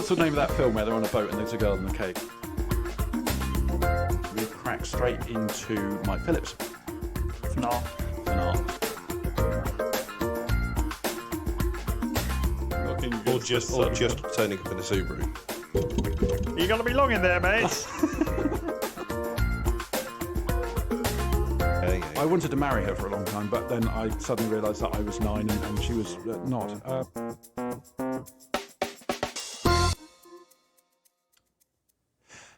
What's the name of that film where they're on a boat and there's a girl and a cake? We crack straight into Mike Phillips. Fnar. Or just turning up in a Subaru. You got to be long in there, mate. I wanted to marry her for a long time, but then I suddenly realised that I was 9 and she was not.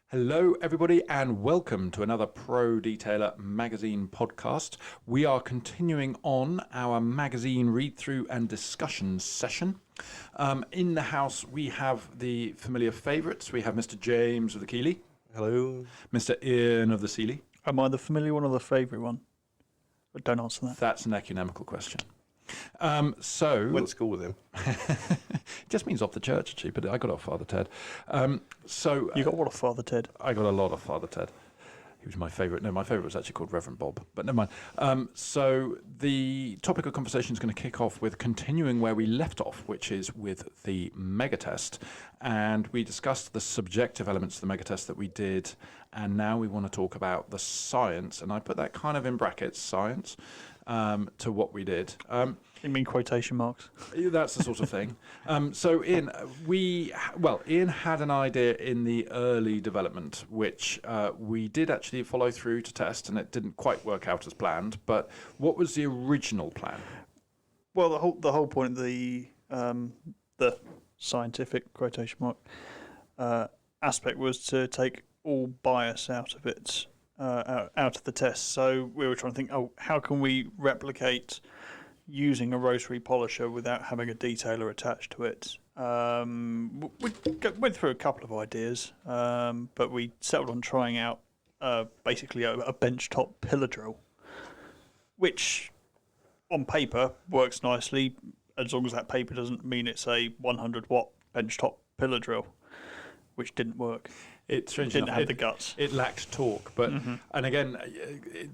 Hello, everybody, and welcome to another Pro Detailer Magazine podcast. We are continuing on our magazine read-through and discussion session. In the house, we have the familiar favourites. We have Mr. James of the Keeley. Hello. Mr. Ian of the Seeley. Am I the familiar one or the favourite one? But don't answer that. That's an ecumenical question. So Went to school with him. just means off the church, actually, but I got off Father Ted. You got what, a Father Ted? I got a lot of Father Ted. He was my favourite. No, my favourite was actually called Reverend Bob, but never mind. So the topic of conversation is going to kick off with continuing where we left off, which is with the mega test. And we discussed the subjective elements of the mega test that we did, and now we want to talk about the science, and I put that kind of in brackets, science, to what we did. You mean quotation marks? That's the sort of thing. So Ian, Ian had an idea in the early development, which we did actually follow through to test, and it didn't quite work out as planned. But what was the original plan? Well, the whole point of the scientific quotation mark aspect was to take all bias out of it, out of the test. So we were trying to think, how can we replicate using a rotary polisher without having a detailer attached to it? We went through a couple of ideas, but we settled on trying out basically a benchtop pillar drill, which on paper works nicely, as long as that paper doesn't mean it's a 100 watt benchtop pillar drill, which didn't work. It didn't have the guts. It lacked torque, but and again,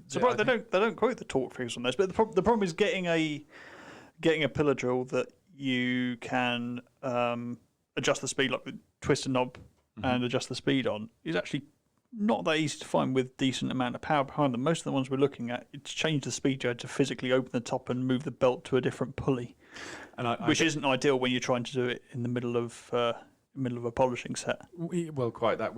so they don't quote the torque figures on this. But the problem is getting a pillar drill that you can adjust the speed, like twist a knob and adjust the speed on, is actually not that easy to find with decent amount of power behind them. Most of the ones we're looking at, it's changed the speed you had to physically open the top and move the belt to a different pulley, which isn't ideal when you're trying to do it in the middle of a polishing set. Well, quite. That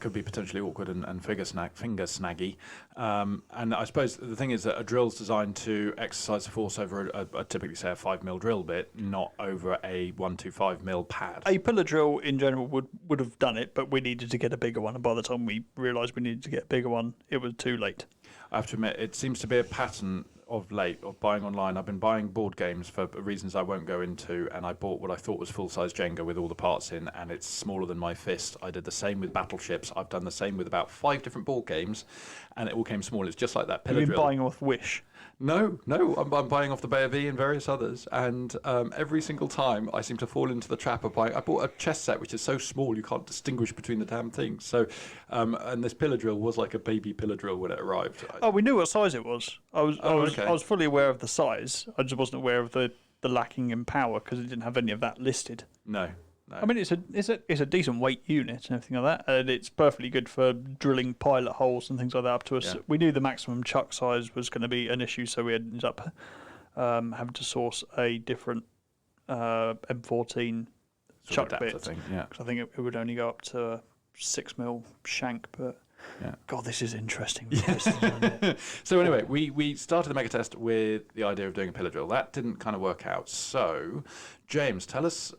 could be potentially awkward and finger snaggy. And I suppose the thing is that a drill's designed to exercise the force over a typically say a 5mm drill bit, not over a 125mm pad. A pillar drill in general would have done it, but we needed to get a bigger one. And by the time we realised we needed to get a bigger one, it was too late. I have to admit, it seems to be a pattern of late of buying online. I've been buying board games for reasons I won't go into, and I bought what I thought was full-size Jenga with all the parts in, and it's smaller than my fist. I did the same with battleships. I've done the same with about 5 different board games, and it all came small. It's just like that pillar drill. You've been buying off Wish? No, I'm buying off the Bay and various others, and every single time I seem to fall into the trap of buying. I bought a chess set which is so small you can't distinguish between the damn things. So, and this pillar drill was like a baby pillar drill when it arrived. Oh, we knew what size it was. I Okay. was fully aware of the size. I just wasn't aware of the lacking in power because it didn't have any of that listed. No. I mean, it's a decent weight unit and everything like that, and it's perfectly good for drilling pilot holes and things like that up to us. Yeah. We knew the maximum chuck size was going to be an issue, so we ended up having to source a different M14 chuck bit. Because I think it would only go up to a 6mm shank, but. Yeah. God, this is interesting. So anyway, we started the mega test with the idea of doing a pillar drill. That didn't kind of work out. So, James, tell us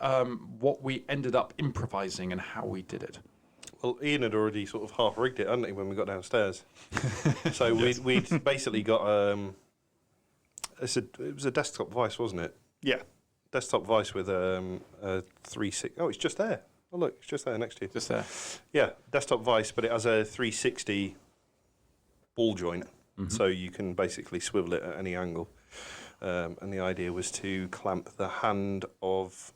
what we ended up improvising and how we did it. Well, Ian had already sort of half rigged it, hadn't he, when we got downstairs? So we'd basically got it was a desktop vice, wasn't it? Yeah, desktop vice with a 360. Oh, it's just there. Oh, look, it's just there next to you. Just there. Yeah, desktop vice, but it has a 360 ball joint, so you can basically swivel it at any angle. And the idea was to clamp the handle of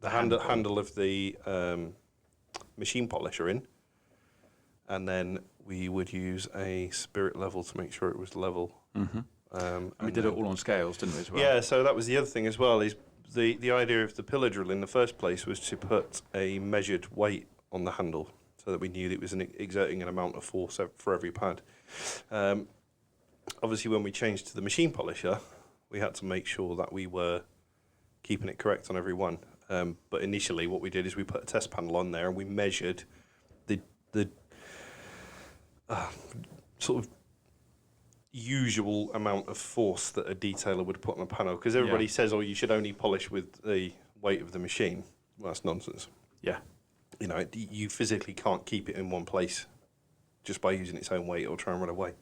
the machine polisher in, and then we would use a spirit level to make sure it was level. And we did it all on scales, didn't we, as well? Yeah, so that was the other thing as well, is the idea of the pillar drill in the first place was to put a measured weight on the handle so that we knew that it was exerting an amount of force for every pad. Obviously, when we changed to the machine polisher, we had to make sure that we were keeping it correct on every one. But initially, what we did is we put a test panel on there and we measured the sort of usual amount of force that a detailer would put on a panel, because everybody says, you should only polish with the weight of the machine. Well, that's nonsense. Yeah. You know, you physically can't keep it in one place just by using its own weight or try and run away,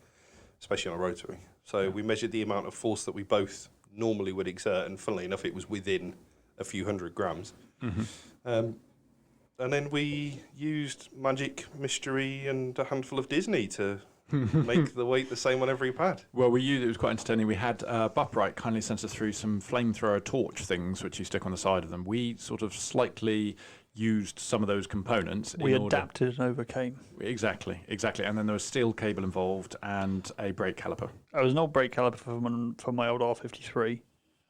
especially on a rotary. So we measured the amount of force that we both normally would exert, and funnily enough, it was within a few hundred grams. And then we used magic, mystery, and a handful of Disney to make the weight the same on every pad. Well, we used, it was quite entertaining. We had Bupright kindly sent us through some flamethrower torch things, which you stick on the side of them. We sort of slightly used some of those components. We adapted and overcame. Exactly. And then there was steel cable involved and a brake caliper. It was an old brake caliper from my old R53.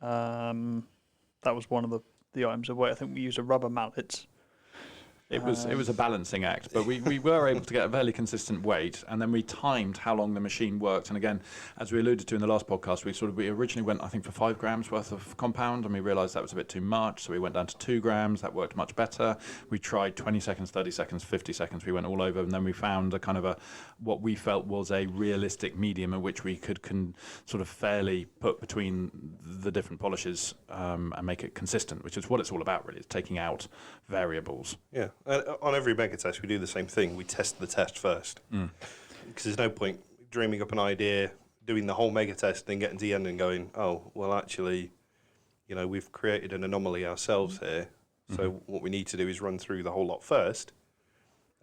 That was one of the items of weight. I think we used a rubber mallet. It was a balancing act, but we were able to get a fairly consistent weight, and then we timed how long the machine worked. And again, as we alluded to in the last podcast, we originally went, I think, for 5 grams worth of compound, and we realised that was a bit too much, so we went down to 2 grams. That worked much better. We tried 20 seconds, 30 seconds, 50 seconds. We went all over, and then we found a kind of what we felt was a realistic medium in which we could sort of fairly put between the different polishes and make it consistent, which is what it's all about, really. It's taking out variables. Yeah. On every mega test, we do the same thing. We test the test first. Because there's no point dreaming up an idea, doing the whole mega test, then getting to the end and going, oh, well, actually, we've created an anomaly ourselves here. So what we need to do is run through the whole lot first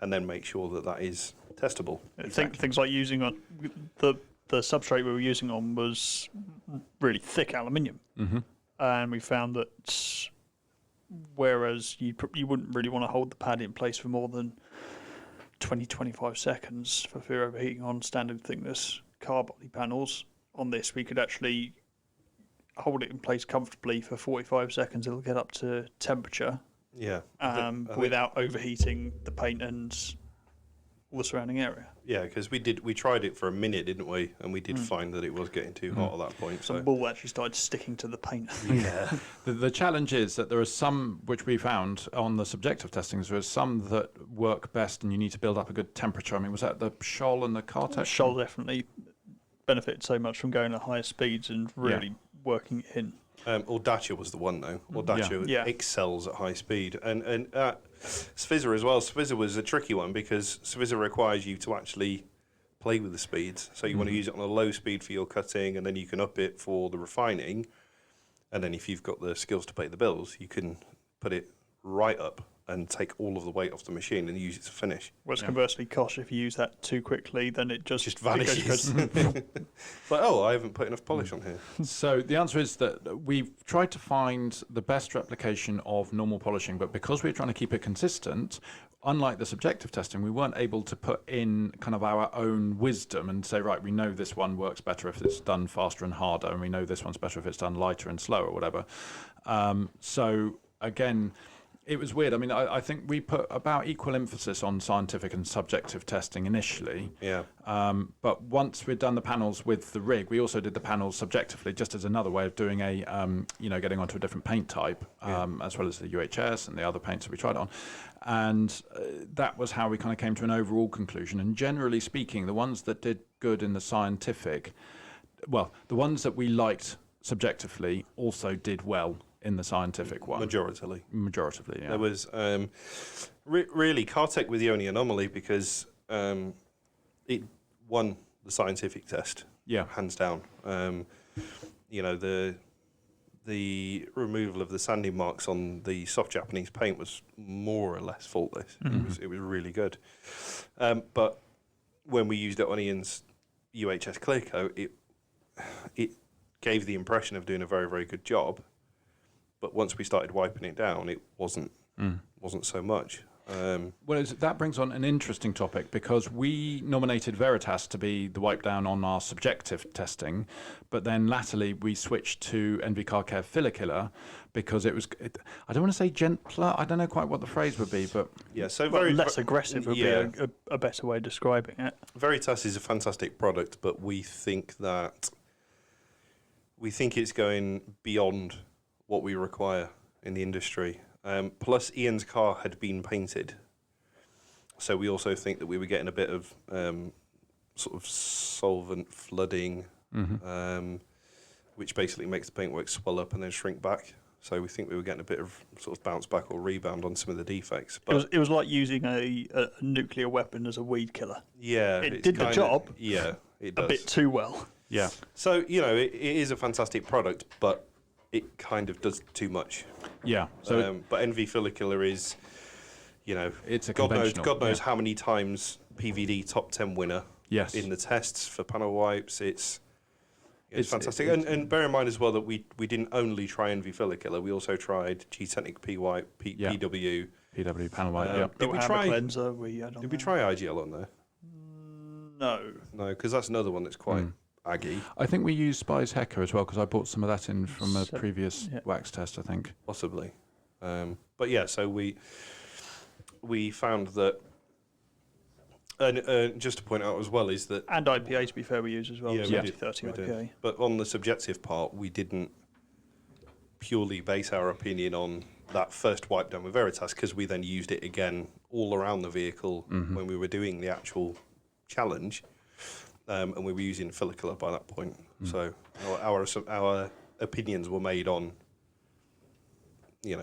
and then make sure that is testable. Exactly. Things like using on the substrate we were using on was really thick aluminium. And we found that whereas you wouldn't really want to hold the pad in place for more than 20-25 seconds for fear of overheating on standard thickness car body panels. On this, we could actually hold it in place comfortably for 45 seconds. It'll get up to temperature. Yeah. Without overheating the paint and all the surrounding area. Yeah, because we tried it for a minute, didn't we? And we did find that it was getting too hot at that point. So the ball actually started sticking to the paint. Yeah. The challenge is that there are some, which we found on the subjective testings, there are some that work best and you need to build up a good temperature. I mean, was that the Scholl and the Cartec? Scholl definitely benefited so much from going at higher speeds and really working it in. Audacia was the one, though. Audacia excels at high speed. And Svizzer as well. Svizzer was a tricky one because Svizzer requires you to actually play with the speeds. So you want to use it on a low speed for your cutting, and then you can up it for the refining. And then if you've got the skills to pay the bills, you can put it right up and take all of the weight off the machine and use it to finish. Whereas conversely, Kosh, if you use that too quickly, then it just vanishes. But I haven't put enough polish on here. So the answer is that we've tried to find the best replication of normal polishing, but because we're trying to keep it consistent, unlike the subjective testing, we weren't able to put in kind of our own wisdom and say, right, we know this one works better if it's done faster and harder, and we know this one's better if it's done lighter and slower or whatever. So again, it was weird. I mean, I think we put about equal emphasis on scientific and subjective testing initially. Yeah. But once we'd done the panels with the rig, we also did the panels subjectively, just as another way of doing getting onto a different paint type, as well as the UHS and the other paints that we tried on. And that was how we kind of came to an overall conclusion. And generally speaking, the ones that did good in the scientific, the ones that we liked subjectively also did well in the scientific one. Majoritively, yeah. There was really Cartec were the only anomaly because it won the scientific test. Yeah, hands down. The removal of the sanding marks on the soft Japanese paint was more or less faultless. It was really good. But when we used it on Ian's UHS clear coat, it gave the impression of doing a very, very good job. But once we started wiping it down, it wasn't so much. Well, that brings on an interesting topic because we nominated Veritas to be the wipe down on our subjective testing, but then latterly we switched to NV Car Care Filler Killer because I don't want to say gentler, I don't know quite what the phrase would be, but Yeah, so Well, less aggressive would yeah. be a better way of describing it. Veritas is a fantastic product, but we think it's going beyond what we require in the industry. Plus, Ian's car had been painted, so we also think that we were getting a bit of sort of solvent flooding, which basically makes the paintwork swell up and then shrink back. So we think we were getting a bit of sort of bounce back or rebound on some of the defects. But It was like using a nuclear weapon as a weed killer. yeah, It it's did the kinda- job. Yeah, it does. A bit too well. yeah. So it is a fantastic product, but it kind of does too much. Yeah. So But NV Filler Killer is, it's a God conventional. knows how many times PVD top 10 winner Yes. in the tests for panel wipes. It's It's- fantastic. And bear in mind as well that we didn't only try NV Filler Killer. We also tried G-Technic P Wipe, Yeah. PW. PW panel wipe. Yeah. Did we Hammer try? cleanser we had on Did we there. try IGL on there? No. No, because that's another one that's quite aggy, I think we used Spies Hecker as well because I bought some of that in from a So- previous yeah. wax test, I think. possibly. But yeah, so we found that, and just to point out as well is that And IPA, to be fair, we use as well. Yeah, we Yeah, do. 30 We do. IPA. But on the subjective part, we didn't purely base our opinion on that first wipe down with Veritas because we then used it again all around the vehicle when we were doing the actual challenge, and we were using Filler Killer by that point. So our opinions were made on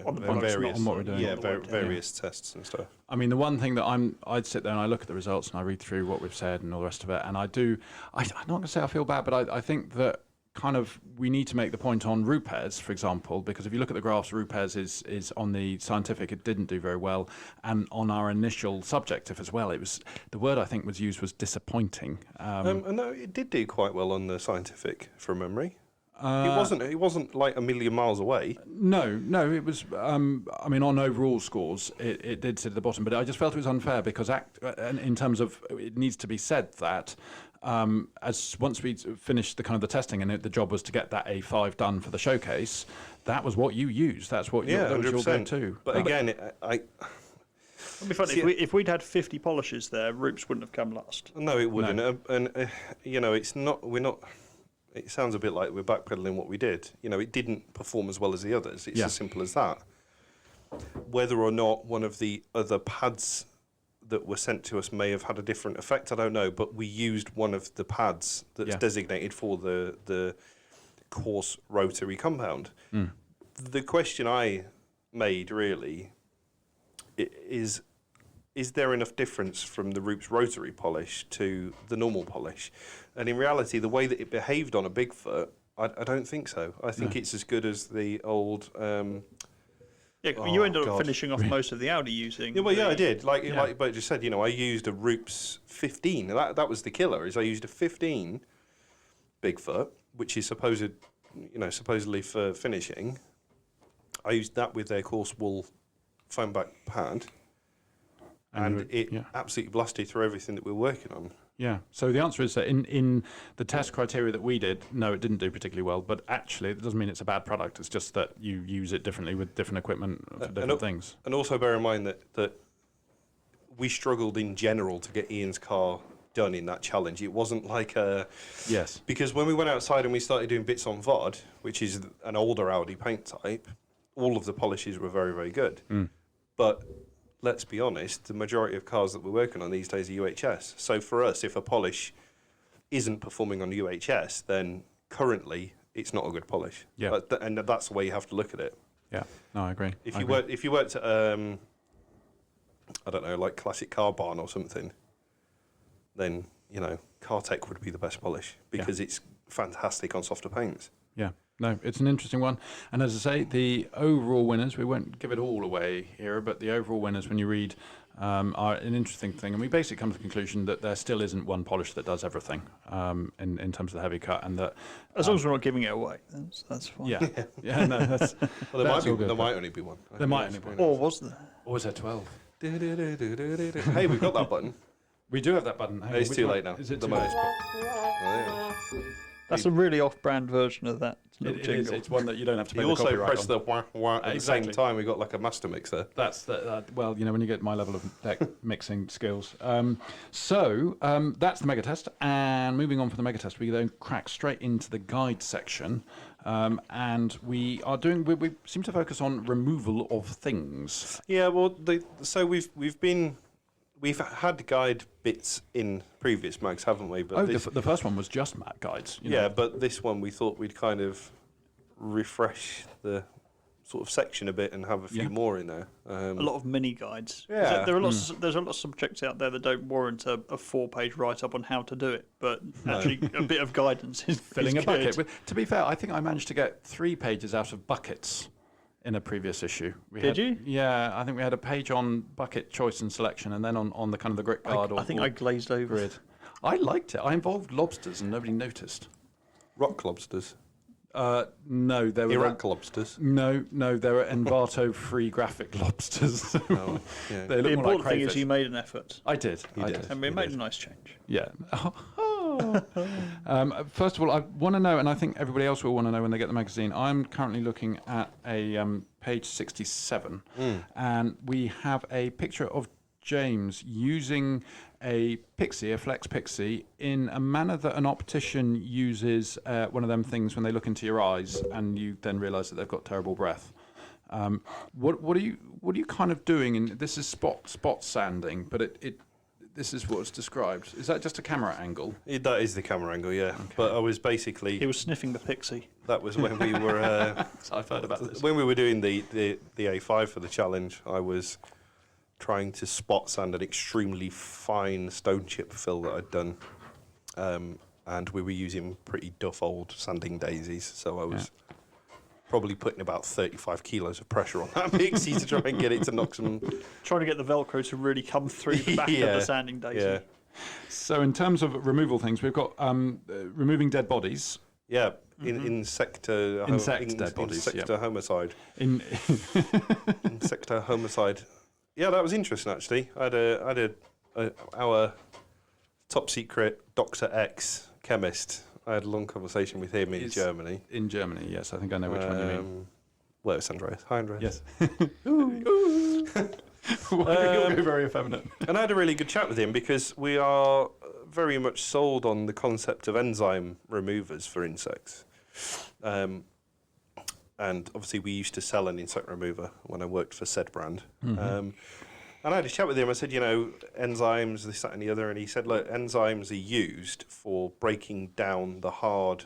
On the products, various not on what we're doing. yeah On the wipe down. various tests and stuff. I mean, the one thing that I'd sit there and I look at the results and I read through what we've said and all the rest of it, and I'm not going to say I feel bad, but I think that kind of we need to make the point on Rupes, for example, because if you look at the graphs, Rupes is on the scientific, it didn't do very well, and on our initial subjective as well, it was the word I think was used was disappointing. And no, it did do quite well on the scientific from memory. It wasn't like a million miles away. No, it was. I mean, on overall scores, it did sit at the bottom, but I just felt it was unfair because, in terms of, it needs to be said that as once we finished the kind of the testing and the job was to get that A5 done for the showcase, that was what you used. That's what Yeah, that was your 100%. go-to. But again, It'd be funny if we'd had 50 polishes there, Roops wouldn't have come last. no, it wouldn't. And it's not. We're not. It sounds a bit like we're backpedaling what we did. It didn't perform as well as the others. It's Yeah. as simple as that. Whether or not one of the other pads that were sent to us may have had a different effect, I don't know. But we used one of the pads that's Yeah. designated for the coarse rotary compound. The question I made really is there enough difference from the Roops rotary polish to the normal polish? And in reality, the way that it behaved on a Bigfoot, I don't think so. I think it's as good as the old. You ended up God. finishing off most of the Audi using. Yeah, well, yeah, I the- did. Like Bert just said, I used a Roops 15. That was the killer. Is I used a 15 Bigfoot, which is supposedly for finishing. I used that with their coarse wool foam back pad. And it absolutely blasted through everything that we're working on. Yeah. So the answer is that in the test criteria that we did, no, it didn't do particularly well. But actually, it doesn't mean it's a bad product. It's just that you use it differently with different equipment for different things. And also bear in mind that we struggled in general to get Ian's car done in that challenge. It wasn't like a... Yes. Because when we went outside and we started doing bits on VOD, which is an older Audi paint type, all of the polishes were very, very good. But let's be honest, the majority of cars that we're working on these days are UHS. So for us, if a polish isn't performing on UHS, then currently it's not a good polish. Yeah. And that's the way you have to look at it. Yeah. No, I agree. If you worked at I don't know, like Classic Car Barn or something, then Cartech would be the best polish because it's fantastic on softer paints. Yeah. No, it's an interesting one. And as I say, the overall winners, we won't give it all away here, but the overall winners, when you read, are an interesting thing. And we basically come to the conclusion that there still isn't one polish that does everything in terms of the heavy cut. And that As long as we're not giving it away, that's fine. yeah, no, that's Well, That's all good, there but- might only be one. There might only be one. Or was there? or was there 12? Hey, we've got that button. We do have that button. Hang on, It's which too one? late now. Is it The too late? most. Oh, yeah. That's a really off-brand version of that little It is. jingle. It's one that you don't have to pay You the also copyright press on. the wah wah at the same Exactly. time. We got like a master mix there. That's the well, when you get my level of deck mixing skills. So that's the mega test, and moving on from the mega test, we then crack straight into the guide section, and we seem to focus on removal of things. Yeah, well, so we've had guide bits in previous mags, haven't we? But The first one was just Mac guides. You know. yeah, but this one we thought we'd kind of refresh the sort of section a bit and have a few more in there. A lot of mini guides. Yeah. There are there's a lot of subjects out there that don't warrant a 4-page write-up on how to do it, but actually a bit of guidance is Filling is a bucket. good. To be fair, I think I managed to get 3 pages out of buckets in a previous issue. Did you? Yeah, I think we had a page on bucket choice and selection, and then on the kind of the grit guard I think I glazed over grid. I liked it. I involved lobsters, and nobody noticed. Rock lobsters, No, there were Iraq lobsters. No, there were Envato-free graphic lobsters. Oh, yeah. They The look more like important thing is crayfish. you made an effort, I did. You I did. and we made a nice change. Yeah. First of all, I want to know, and I think everybody else will want to know when they get the magazine. I'm currently looking at a page 67, and we have a picture of James using a Flex Pixie, in a manner that an optician uses one of them things when they look into your eyes, and you then realise that they've got terrible breath. What are you kind of doing? And this is spot sanding, but this is what's described. Is that just a camera angle? That is the camera angle, yeah. Okay. But I was basically He was sniffing the pixie. that was when we were I've heard about this. when we were doing the A5 for the challenge. I was trying to spot sand an extremely fine stone chip fill that I'd done, and we were using pretty duff old sanding daisies. So I was probably putting about 35 kilos of pressure on that pixie to try and get it to knock some. Trying to get the Velcro to really come through the back of the sanding daisy. Yeah, So in terms of removal things, we've got removing dead bodies. yeah. Insector dead bodies, Insector homicide. In Insector homicide. Yeah, that was interesting actually. I had our top secret Dr. X chemist. I had a long conversation with him in Germany. in Germany, yes, I think I know which one you mean. Well, it's Andreas. Hi, Andreas. Yes. Why do you go very effeminate? And I had a really good chat with him because we are very much sold on the concept of enzyme removers for insects. And obviously we used to sell an insect remover when I worked for said brand. And I had a chat with him. I said, enzymes, this, that, and the other. And he said, look, enzymes are used for breaking down the hard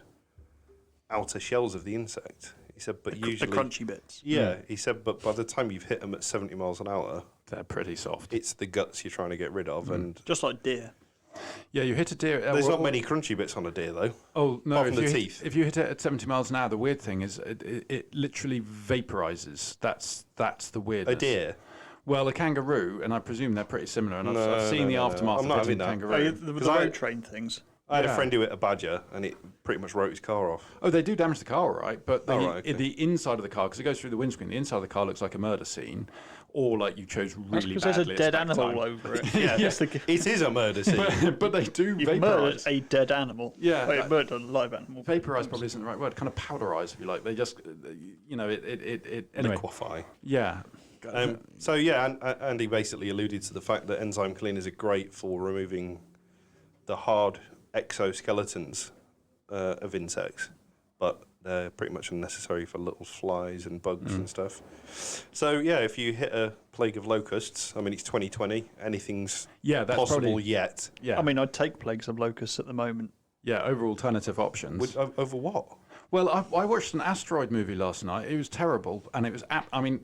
outer shells of the insect. He said, but usually... The crunchy bits. Yeah, he said, but by the time you've hit them at 70 miles an hour, They're pretty soft. it's the guts you're trying to get rid of. And Just like deer. Yeah, you hit a deer. there's not many crunchy bits on a deer, though. Oh no! apart from the teeth. If you hit it at 70 miles an hour, the weird thing is it literally vaporizes. That's the weirdness. A deer. Well, a kangaroo, and I presume they're pretty similar. And I've seen the aftermath I'm not of hitting having that. kangaroo. The 'Cause I- road train things. I had a Yeah. friend who hit a badger, and it pretty much wrote his car off. Oh, they do damage the car, all right, but Oh, right, okay. the inside of the car, because it goes through the windscreen, the inside of the car looks like a murder scene, or like you chose That's really because badly. there's a dead at spec animal time. over it. Yeah, That's the- it is a murder scene. but they do You've murdered vaporize. a dead animal. Yeah, Wait, that- murdered a live animal. Vaporize probably isn't the right word. Kind of powderize, if you like. They just, it anyway. Liquefy. Yeah. So yeah, Andy basically alluded to the fact that enzyme cleaners are great for removing the hard exoskeletons of insects, but they're pretty much unnecessary for little flies and bugs and stuff. So yeah, if you hit a plague of locusts, I mean it's 2020, anything's That's possible probably, yet. Yeah. I mean, I'd take plagues of locusts at the moment. Yeah, over alternative options. Over what? Well, I watched an asteroid movie last night. It was terrible, and it was,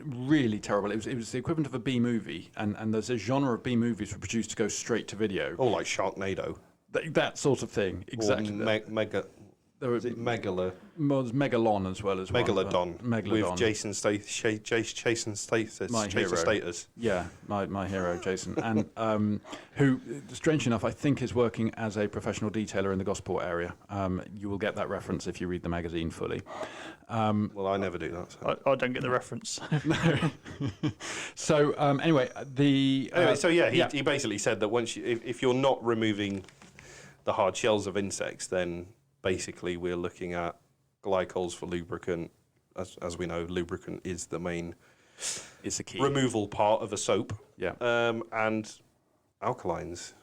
really terrible. It was the equivalent of a B movie, and there's a genre of B movies were produced to go straight to video. Oh, like Sharknado. That sort of thing, exactly. Or mega. there Is it Megala? was Megalon as well as Megalodon. Megalodon. With Jason Stathis. My hero. Status. Yeah, my hero, Jason. And who, strangely enough, I think is working as a professional detailer in the Gosport area. You will get that reference if you read the magazine fully. Well, I never do that. So. I don't get the reference. So, anyway, he basically said that once if you're not removing the hard shells of insects, then basically we're looking at glycols for lubricant. As we know, lubricant is the main it's a key removal part of a soap. Yeah. And alkalines,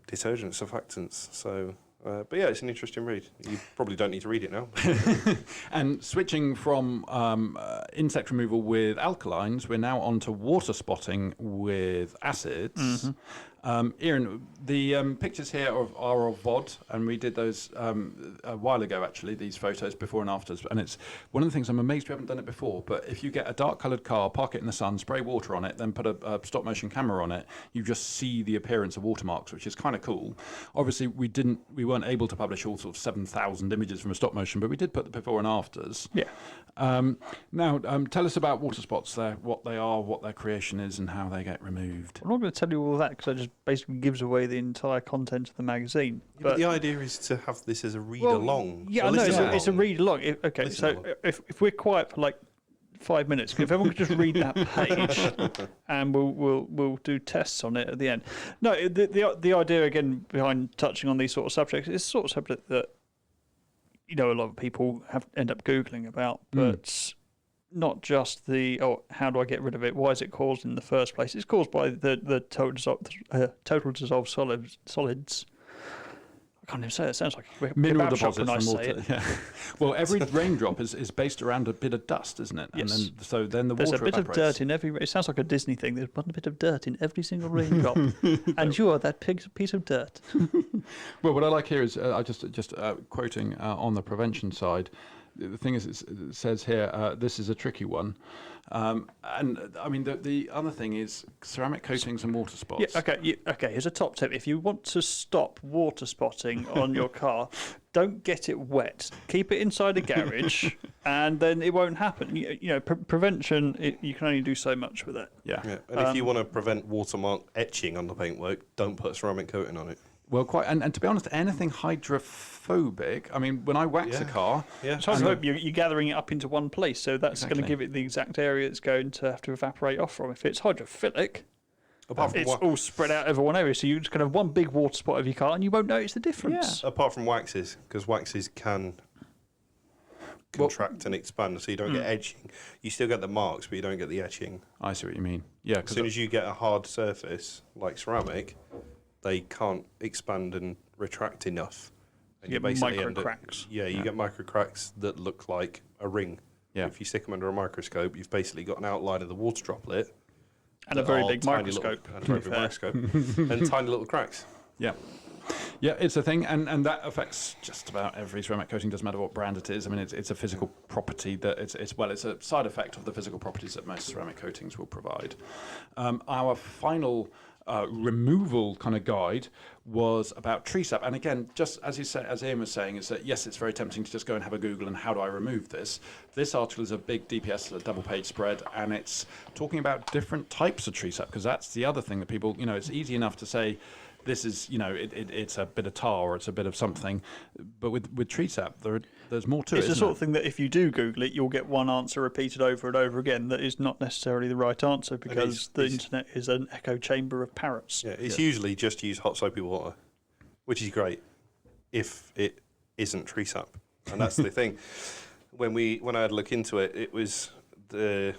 detergents, surfactants. So, but yeah, it's an interesting read. You probably don't need to read it now. And switching from insect removal with alkalines, we're now on to water spotting with acids. Mm-hmm. Ian, the pictures here are of VOD, and we did those a while ago, actually, these photos before and afters. And it's one of the things I'm amazed we haven't done it before, but if you get a dark-coloured car, park it in the sun, spray water on it, then put a stop-motion camera on it, you just see the appearance of watermarks, which is kind of cool. Obviously, we weren't able to publish all sort of 7,000 images from a stop-motion, but we did put the before and afters. Yeah. Now, tell us about water spots there, what they are, what their creation is, and how they get removed. I'm not going to tell you all that because that just basically gives away the entire content of the magazine. But the idea is to have this as a read-along. Yeah, I know, it's a read-along. Okay, so if we're quiet for like 5 minutes, if everyone could just read that page, and we'll do tests on it at the end. No, the idea again behind touching on these sort of subjects is sort of subject that a lot of people end up Googling about, but not just how do I get rid of it? Why is it caused in the first place? It's caused by the total dissolved solids. I can't even say it. It sounds like a mineral kebab shop deposits when I from say water. it. Yeah. Well, every raindrop is based around a bit of dust, isn't it? Yes. And then the There's water a bit evaporates. of dirt in every. It sounds like a Disney thing. There's one bit of dirt in every single raindrop, and you are that piece of dirt. Well, what I like here is I just quoting on the prevention side. The thing is, it says here, this is a tricky one. And I mean, the other thing is ceramic coatings and water spots. Yeah, okay. Here's a top tip: if you want to stop water spotting on your car, don't get it wet. Keep it inside a garage, and then it won't happen. Prevention. You can only do so much with it. Yeah. And if you want to prevent watermark etching on the paintwork, don't put ceramic coating on it. Well, quite, and to be honest, anything hydrophobic. I mean, when I wax a car, So I hope you're gathering it up into one place, so that's going to give it the exact area it's going to have to evaporate off from. If it's hydrophilic, it's all spread out over one area, so you just kind of one big water spot of your car, and you won't notice the difference. Yeah. Apart from waxes, because waxes can contract and expand, so you don't get edging. You still get the marks, but you don't get the etching. I see what you mean. Yeah. As soon as you get a hard surface like ceramic, they can't expand and retract enough. And you get micro cracks. You get micro cracks that look like a ring. Yeah. If you stick them under a microscope, you've basically got an outline of the water droplet. And a very big microscope. And tiny little cracks. Yeah. Yeah, it's a thing, and that affects just about every ceramic coating. Doesn't matter what brand it is. I mean, it's a physical property that it's a side effect of the physical properties that most ceramic coatings will provide. Our final removal kind of guide was about tree sap, and again, just as Ian was saying, is that yes, it's very tempting to just go and have a Google and how do I remove this. This article is a big DPS, a double-page spread, and it's talking about different types of tree sap, because that's the other thing that people, it's easy enough to say this is, it's a bit of tar or it's a bit of something, but with tree sap, there's more to it. It's the sort of thing that if you do Google it, you'll get one answer repeated over and over again that is not necessarily the right answer, because the internet is an echo chamber of parrots. Yeah, it's usually just use hot soapy water, which is great if it isn't tree sap, and that's the thing. When I had a look into it, it was the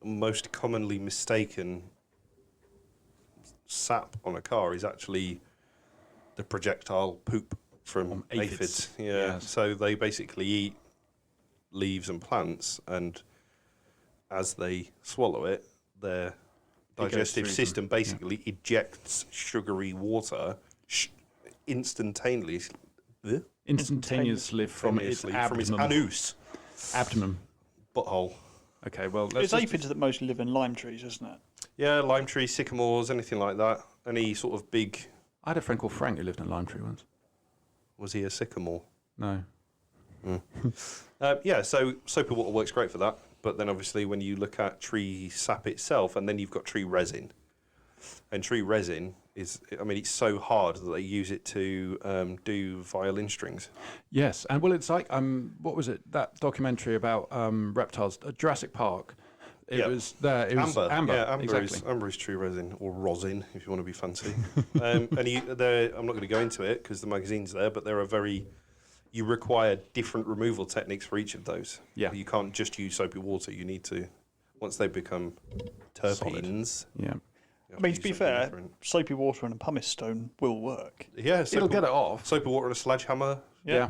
most commonly mistaken sap on a car is actually the projectile poop from aphids. Yeah. So they basically eat leaves and plants, and as they swallow it, their digestive system basically ejects sugary water instantaneously from its anus. Abdomen. Butthole. Okay, well, it's aphids that mostly live in lime trees, isn't it? Yeah, lime trees, sycamores, anything like that. Any sort of big... I had a friend called Frank who lived in a lime tree once. Was he a sycamore? No. Yeah, so soapy water works great for that. But then obviously when you look at tree sap itself, and then you've got tree resin. And tree resin is, I mean, it's so hard that they use it to do violin strings. Yes, and well, it's like what was it? That documentary about reptiles, Jurassic Park. It was there. It was amber. Yeah, exactly. amber is tree resin, or rosin, if you want to be fancy. And I'm not going to go into it because the magazine's there, but there are you require different removal techniques for each of those. Yeah. You can't just use soapy water. You need to, once they become terpenes. Yeah. I mean, to be fair, soapy water and a pumice stone will work. Yeah, It'll get it off. Soapy water and a sledgehammer. Yeah.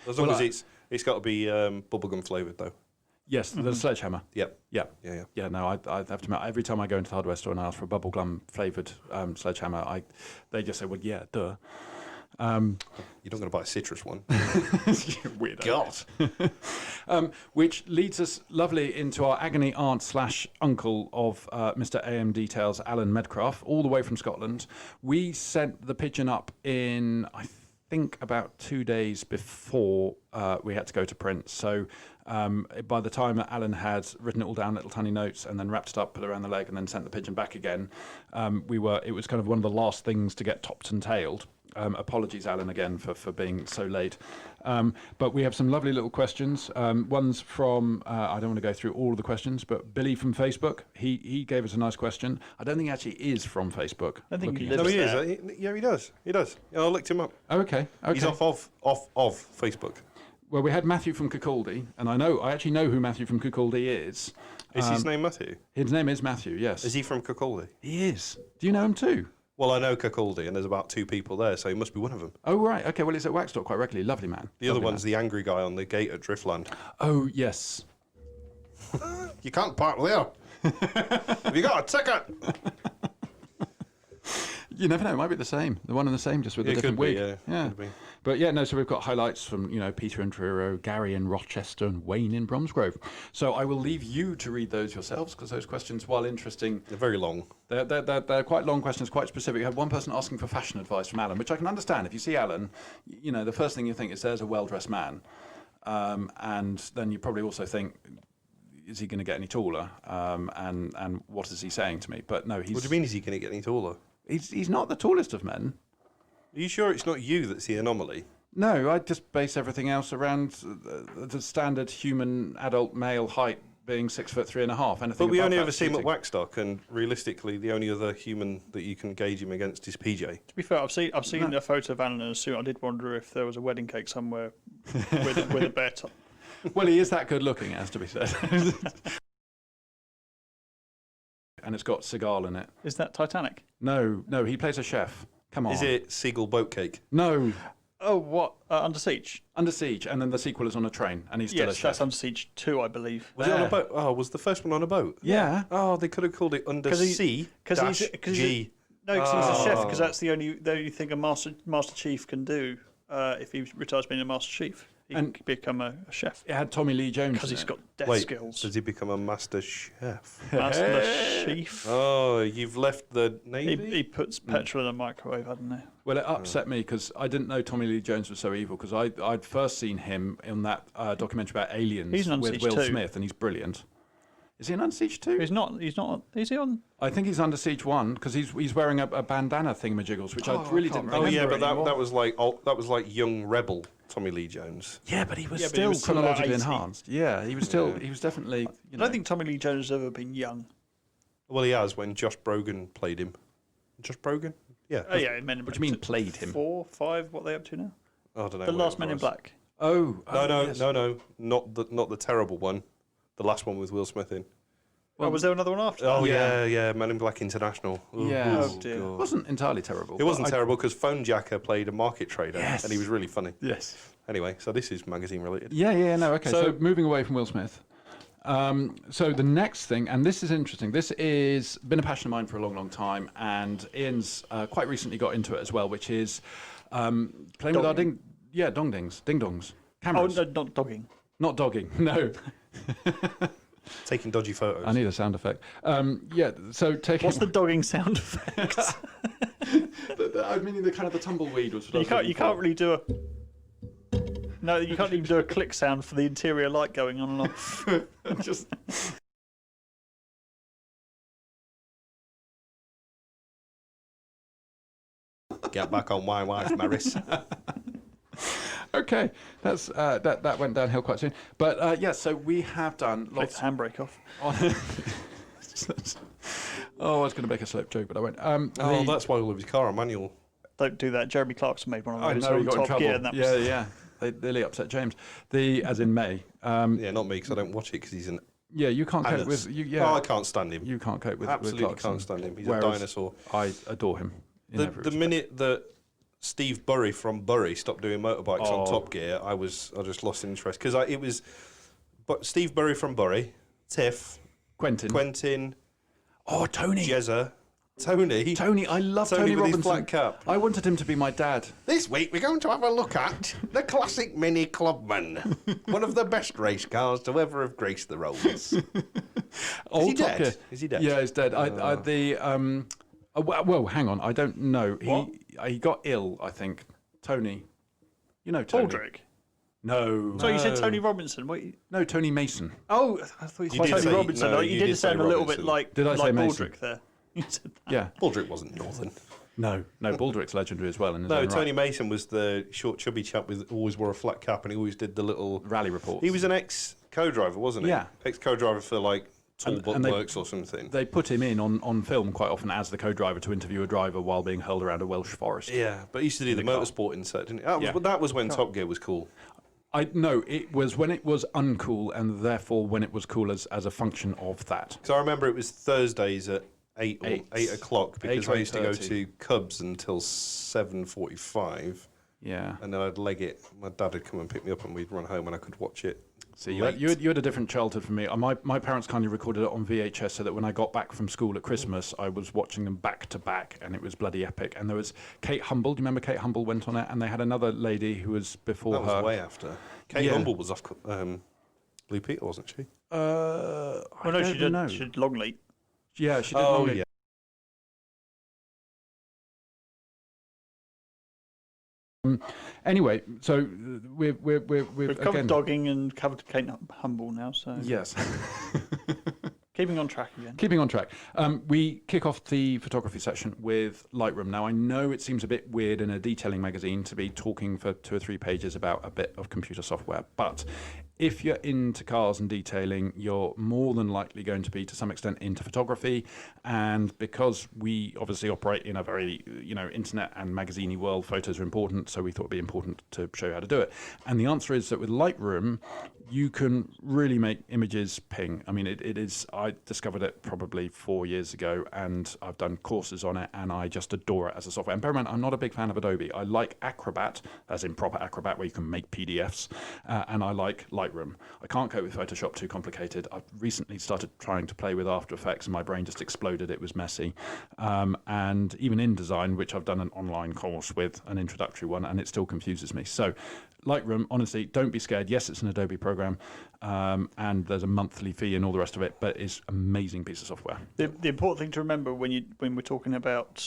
As long as it's got to be bubblegum flavoured though. Yes, the sledgehammer. Yep. Yeah. Yeah. Yeah, no, I have to admit, every time I go into the hardware store and I ask for a bubblegum flavoured sledgehammer, they just say, well, yeah, duh. You're not going to buy a citrus one. Weirdo. God. Which leads us lovely into our agony aunt / uncle of Mr. AM Details, Alan Medcraft, all the way from Scotland. We sent the pigeon up in, I think, about 2 days before we had to go to print. So by the time that Alan had written it all down, little tiny notes, and then wrapped it up, put it around the leg, and then sent the pigeon back again, it was kind of one of the last things to get topped and tailed. Apologies, Alan, again for being so late. But we have some lovely little questions. One's from, I don't want to go through all of the questions, but Billy from Facebook. He gave us a nice question. I don't think he actually is from Facebook. I think he No, lives he there. is. Yeah, he does. He does. Yeah, I looked him up. Okay. He's off of Facebook. Well, we had Matthew from Kirkcaldy, and I actually know who Matthew from Kirkcaldy is. Is his name Matthew? His name is Matthew, yes. Is he from Kirkcaldy? He is. Do you know him too? Well, I know Kirkcaldy, and there's about 2 people there, so he must be one of them. Oh, right. Okay, well, he's at Waxstock quite regularly. Lovely man. The other Lovely one's man. the angry guy on the gate at Driftland. Oh, yes. You can't park there. Have you got a ticket? You never know. It might be the same. The one and the same, just with a different wig. Yeah. Could be. But yeah, no, so we've got highlights from, Peter in Truro, Gary in Rochester, and Wayne in Bromsgrove. So I will leave you to read those yourselves, because those questions, while interesting, They're very long. they're quite long questions, quite specific. You had one person asking for fashion advice from Alan, which I can understand. If you see Alan, the first thing you think is there's a well-dressed man. And then you probably also think, is he going to get any taller? And what is he saying to me? But no, What do you mean, is he going to get any taller? he's not the tallest of men. Are you sure it's not you that's the anomaly? No, I just base everything else around the standard human adult male height being 6'3.5". Anything But we above only that's ever see him at cheating. Waxstock, and realistically, the only other human that you can gauge him against is PJ. To be fair, I've seen a photo of Alan in a suit. I did wonder if there was a wedding cake somewhere with a bear top. Well, he is that good looking, as to be said. And it's got Seagal in it. Is that Titanic? No, he plays a chef. Come on. Is it Seagull Boat Cake? No, Oh, what? Under Siege? Under Siege, and then the sequel is on a train, and he's still a Yes, chef. that's Under Siege 2, I believe. Was it on a There. boat? Oh, was the first one on a boat? Yeah. Oh, they could have called it Under 'Cause he- Sea Because dash he's G. no, because he's a chef. Oh. Because that's the only thing a master chief can do if he retires being a master chief. He And- can become a chef It had Tommy Lee Jones because in he's it. got death Wait, skills. does he become a master chef? Master chief. Oh, you've left the Navy? He puts petrol in a microwave, hadn't he? Well, it upset me because I didn't know Tommy Lee Jones was so evil, because I'd first seen him in that documentary about aliens He's in Under with Siege Will 2. Smith, and he's brilliant. Is he in Under Siege 2? He's not. Is he on? I think he's Under Siege 1 because he's wearing a bandana thingamajiggles, which I really didn't Oh remember yeah, but anymore. that was like young rebel Tommy Lee Jones. Yeah, but he was Yeah, but he still was still about chronologically 80. enhanced. Yeah, he was still. He was definitely. I don't think Tommy Lee Jones has ever been young. Well, he has when Josh Brolin played him. Josh Brolin? Yeah. Oh yeah, Men in What Black. do you mean played him? 4, 5. What are they up to now? I don't know. The what Last it Men in was. Black. Oh, No, yes. not the terrible one. The last one with Will Smith in. Well, was there another one after? Oh Yeah. yeah, Men in Black International. Ooh, Yeah. Oh, dear. It God. wasn't entirely terrible. It wasn't but I- terrible because Phone Jacker played a market trader, Yes. and he was really funny. Yes. Anyway, so this is magazine related. Yeah, no, okay. So, So- moving away from Will Smith. So the next thing, and this is interesting, this is been a passion of mine for a long, long time, and Ian's quite recently got into it as well, which is playing with our dong-dings, ding-dongs, Oh, cameras. no, not dogging. Not dogging, no. Taking dodgy photos. I need a sound effect. So taking... What's the dogging sound effect? I mean, the kind of the tumbleweed was what I you was can't. looking You can't for. really do a. No, you can't even do a click sound for the interior light going on and off. Just Get back on my wife, Maris. okay. That's that went downhill quite soon. But so we have done Take lots. the handbrake off. Oh, I was going to make a slope joke, but I won't. That's why all of his car are manual. Don't do that. Jeremy Clarkson made one of I those know he on got in Top trouble. Gear. And that Yeah, was, yeah. They nearly upset James. As in May. Yeah, not me, because I don't watch it, because he's an Yeah, you can't cope anus. with. Yeah, Oh, I can't stand him. you can't cope with. Absolutely with Clarkson. can't stand him. He's Whereas a dinosaur. I adore him. In every The respect. minute that Steve Bury from Bury stopped doing motorbikes Oh. on Top Gear, I just lost interest, because it was, but Steve Bury from Bury, Tiff, Quentin, Oh, Tony. Jezza, Tony. I love Tony Tony with his Robinson. black cap. I wanted him to be my dad. This week we're going to have a look at the classic Mini Clubman, one of the best race cars to ever have graced the roads. Old he Top dead? Gear. Is he dead? Yeah, he's dead. Well, hang on. I don't know. He got ill, I think. Tony. You know Tony. Baldrick. No. So you said Tony Robinson. Wait. No, Tony Mason. Oh, I thought you You said did Tony say- Robinson. no, Oh, you you did did say sound a little bit Robinson. like Did I say Mason? Baldrick there. You said that. Yeah. Baldrick wasn't Northern. No, Baldrick's legendary as well. In his No, own Tony right. Mason was the short, chubby chap with always wore a flat cap, and he always did the little Rally reports. He was an ex-co-driver, wasn't he? Yeah. Ex-co-driver for like Tall And- Butt and they- Works or something. They put him in on film quite often as the co-driver to interview a driver while being hurled around a Welsh forest. Yeah, but he used to do the car. motorsport insert, didn't he? That was, Yeah. But that was when Top Gear was cool. No, it was when it was uncool, and therefore when it was cool as a function of that. Because I remember it was Thursdays at 8 o'clock, because 8 or I used to go 8:30. to Cubs until 7:45, Yeah. and then I'd leg it. My dad would come and pick me up, and we'd run home, and I could watch it. See, you had a different childhood from me. My parents kindly recorded it on VHS so that when I got back from school at Christmas, I was watching them back to back, and it was bloody epic. And there was Kate Humble. Do you remember Kate Humble went on it? And they had another lady who was before That was her. way after. Kate Yeah. Humble was off Blue Peter, wasn't she? Well, no, she did. know. She did Longleat. Yeah, she did. Oh, Longleat. yeah. Anyway, so we've We've covered again. dogging and covered Kate Humble now, so Yes. keeping on track again. Keeping on track, we kick off the photography section with Lightroom. Now, I know it seems a bit weird in a detailing magazine to be talking for 2 or 3 pages about a bit of computer software, but if you're into cars and detailing, you're more than likely going to be, to some extent, into photography. And because we obviously operate in a very, internet and magazine-y world, photos are important, so we thought it'd be important to show you how to do it. And the answer is that with Lightroom, you can really make images ping. I mean, it is, I discovered it probably 4 years ago, and I've done courses on it, and I just adore it as a software. And bear in mind, I'm not a big fan of Adobe. I like Acrobat, as in proper Acrobat, where you can make PDFs, and I like Lightroom. I can't cope with Photoshop, too complicated. I've recently started trying to play with After Effects, and my brain just exploded. It was messy. And even InDesign, which I've done an online course with, an introductory one, and it still confuses me. So Lightroom, honestly, don't be scared. Yes, it's an Adobe program, and there's a monthly fee and all the rest of it, but it's an amazing piece of software. The important thing to remember when we're talking about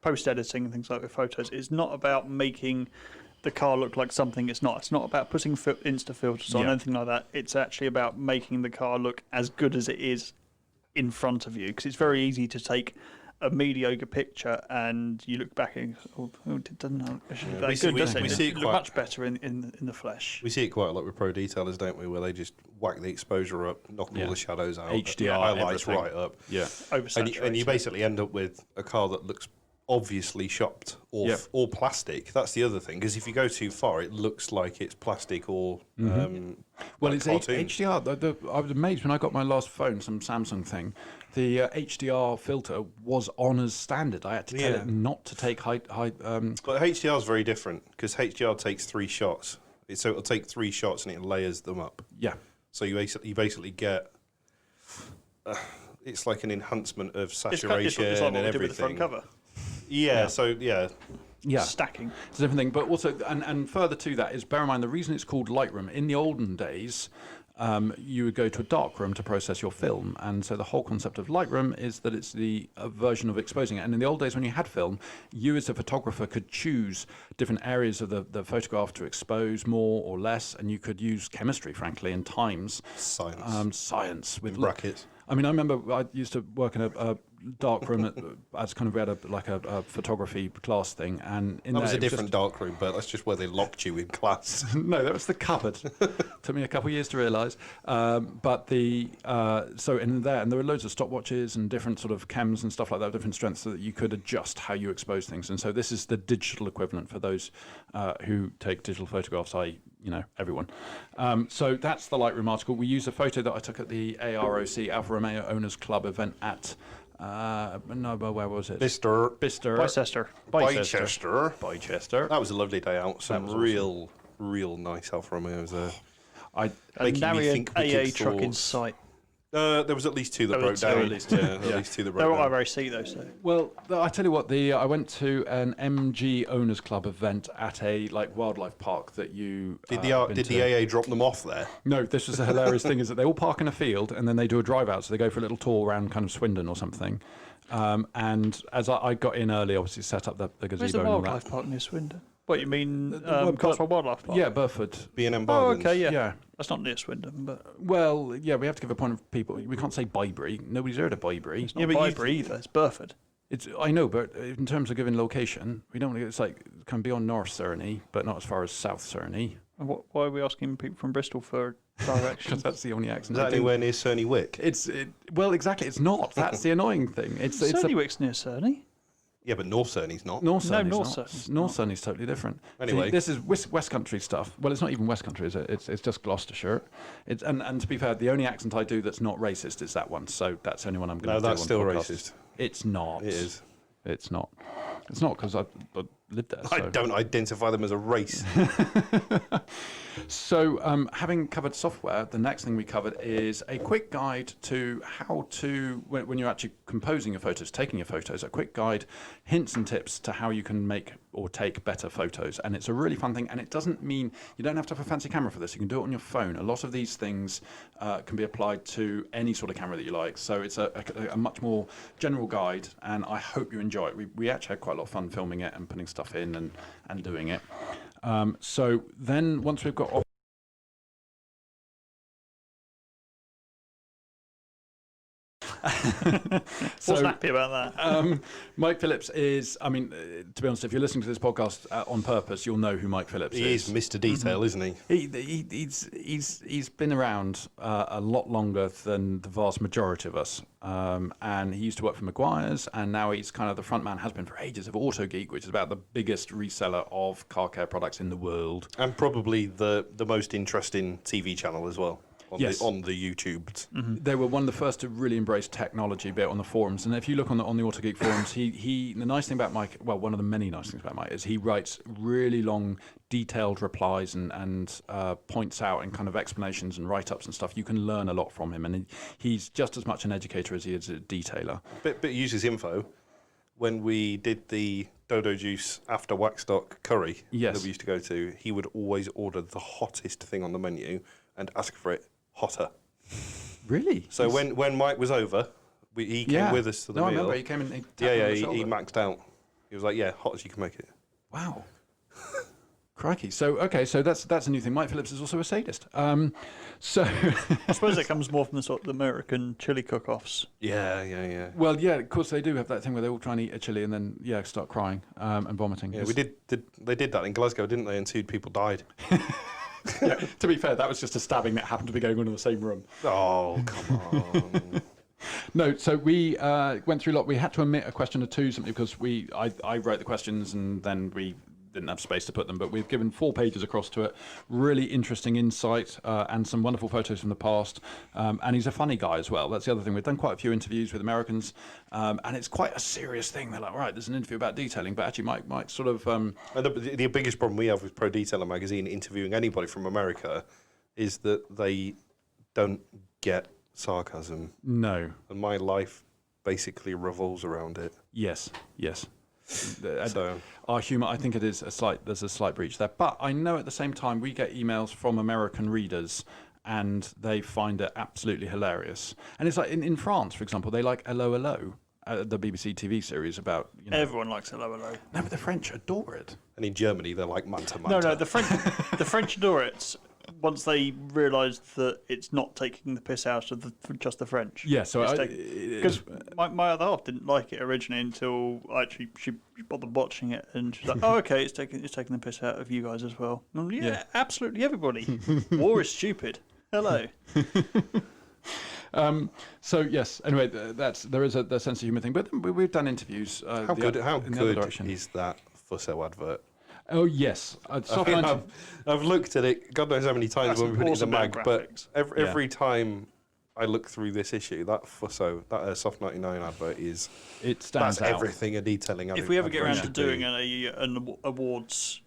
post editing and things like with photos, it's not about making the car look like something it's not. It's not about putting Insta filters on, Yeah. anything like that. It's actually about making the car look as good as it is in front of you, because it's very easy to take a mediocre picture and you look back and it doesn't look actually that good, does it? we see it look quite- much better in the flesh. We see it quite a lot with pro detailers, don't we? Where they just whack the exposure up, knock Yeah. all the shadows out, HDR, highlights everything. right up, Yeah. Oversaturated. and you basically end up with a car that looks obviously shopped or Yep. or plastic. That's the other thing, because if you go too far, it looks like it's plastic or Well, like it's cartoon. HDR. I was amazed when I got my last phone, some Samsung thing. The HDR filter was on as standard. I had to tell Yeah. it not to take high. But HDR is very different, because HDR takes 3 shots. So it'll take 3 shots and it layers them up. Yeah. So you basically get it's like an enhancement of saturation it's like and what we did everything. with the front cover. Yeah. So yeah. Yeah. Stacking. It's a different thing. But also, and further to that is, bear in mind, the reason it's called Lightroom, in the olden days, you would go to a dark room to process your film. And so the whole concept of Lightroom is that it's the version of exposing it. And in the old days when you had film, you as a photographer could choose different areas of the photograph to expose more or less, and you could use chemistry, frankly, and times. Science with brackets. I mean, I remember I used to work in a dark room as kind of we had a photography class thing, and in that was there, a different dark room, but that's just where they locked you in class. No, that was the cupboard. Took me a couple of years to realise. But so in there, and there were loads of stopwatches and different sort of chems and stuff like that, different strengths, so that you could adjust how you expose things. And so this is the digital equivalent for those who take digital photographs, i.e., everyone. So that's the Lightroom article. We use a photo that I took at the AROC, Alfa Romeo Owners Club event at. Where was it? Bicester. Bicester. That was a lovely day out. Some real nice Alfa Romeos there. And now an AA truck in sight. There was at least two that broke down. At least two. At least two that broke They're down. all IRC though, so. Well, I tell you what, I went to an MG Owners Club event at a wildlife park that you. Did the AA drop them off there? No, this was a hilarious thing. Is that they all park in a field and then they do a drive out, so they go for a little tour around kind of Swindon or something. And as I got in early, obviously set up the gazebo. Where's the and all wildlife that. park near Swindon? What you mean, well, Cotswold Wildlife Park? Yeah, Burford. B&M Oh, Bargains. okay, yeah. Yeah. That's not near Swindon, but Well, yeah, we have to give a point of people. We can't say Bybury. Nobody's heard of Bybury. it's not Bybury either. It's Burford. I know, but in terms of giving location, we don't. It's like can be on North Cerney, but not as far as South Cerney. And why are we asking people from Bristol for Because directions? that's the only accent. Is that anywhere near Cerney Wick? Well, exactly. It's not. That's the annoying thing. It's Surreywick's near Cerney. Yeah, but North Cerney's not. North Cerney's North not. Cerney's North Cerney's totally different. Anyway. See, this is West Country stuff. Well, it's not even West Country, is it? It's just Gloucestershire. And to be fair, the only accent I do that's not racist is that one. So that's the only one I'm going to do. No, that's on still podcast. racist. It's not. It is. It's not. It's not because I lived there. So. I don't identify them as a race. So, having covered software, the next thing we covered is a quick guide to how to, when you're actually composing your photos, taking your photos, a quick guide, hints and tips to how you can make or take better photos. And it's a really fun thing. And it doesn't mean you don't have to have a fancy camera for this. You can do it on your phone. A lot of these things can be applied to any sort of camera that you like. So it's a much more general guide. And I hope you enjoy it. We actually had quite a lot of fun filming it and putting stuff in and doing it. So then once we've got Wasn't happy about that. Mike Phillips is, I mean, to be honest, if you're listening to this podcast on purpose, you'll know who Mike Phillips He is Mr. Detail, isn't he? He's been around a lot longer than the vast majority of us. And he used to work for Maguire's, and now he's kind of the front man, has been for ages, of AutoGeek, which is about the biggest reseller of car care products in the world. And probably the most interesting TV channel as well. On the YouTube. Mm-hmm. They were one of the first to really embrace technology bit on the forums. And if you look on the AutoGeek forums, the nice thing about Mike, well, one of the many nice things about Mike is he writes really long, detailed replies and points out and kind of explanations and write-ups and stuff. You can learn a lot from him. And he's just as much an educator as he is a detailer. But he uses info. When we did the Dodo Juice after Waxstock curry that we used to go to, he would always order the hottest thing on the menu and ask for it hotter. Really? So when Mike was over, he came with us to the meal. I remember he came and he he maxed out. He was like, yeah, hot as you can make it. Wow. Crikey. So that's a new thing. Mike Phillips is also a sadist. So I suppose it comes more from the sort of American chili cook-offs. Yeah. Well, yeah, of course they do have that thing where they all try and eat a chili and then start crying and vomiting. Yeah, they did that in Glasgow, didn't they? And 2 people died. Yeah, to be fair, that was just a stabbing that happened to be going on in the same room. Oh, come on. No, so we went through a lot. We had to omit a question or two simply because I wrote the questions and then we didn't have space to put them, but we've given 4 pages across to it. Really interesting insight and some wonderful photos from the past. And he's a funny guy as well. That's the other thing. We've done quite a few interviews with Americans, and it's quite a serious thing. They're like, right, there's an interview about detailing, but actually Mike sort of... And the biggest problem we have with Pro Detailer Magazine interviewing anybody from America is that they don't get sarcasm. No. And my life basically revolves around it. Yes. So our humour, I think there's a slight breach there. But I know at the same time we get emails from American readers and they find it absolutely hilarious. And it's like in France, for example, they like Hello Hello, the BBC TV series about Everyone likes Hello Hello. No, but the French adore it. And in Germany, they're like Manta Manta. No, the French adore it once they realise that it's not taking the piss out of just the French. Yeah, so because my other half didn't like it originally until actually she bothered watching it, and she's like, "Oh, okay, it's taking the piss out of you guys as well." And yeah, absolutely everybody. War is stupid. Hello. So yes. Anyway, there is a sense of humour thing, but we've done interviews. How good is that Fusso advert? Oh yes, I've looked at it. God knows how many times That's when we put it in the mag, graphics. but every time I look through this issue, that Fusso, that Soft 99 advert it stands out. That's everything a detailing. If we ever get around to doing an awards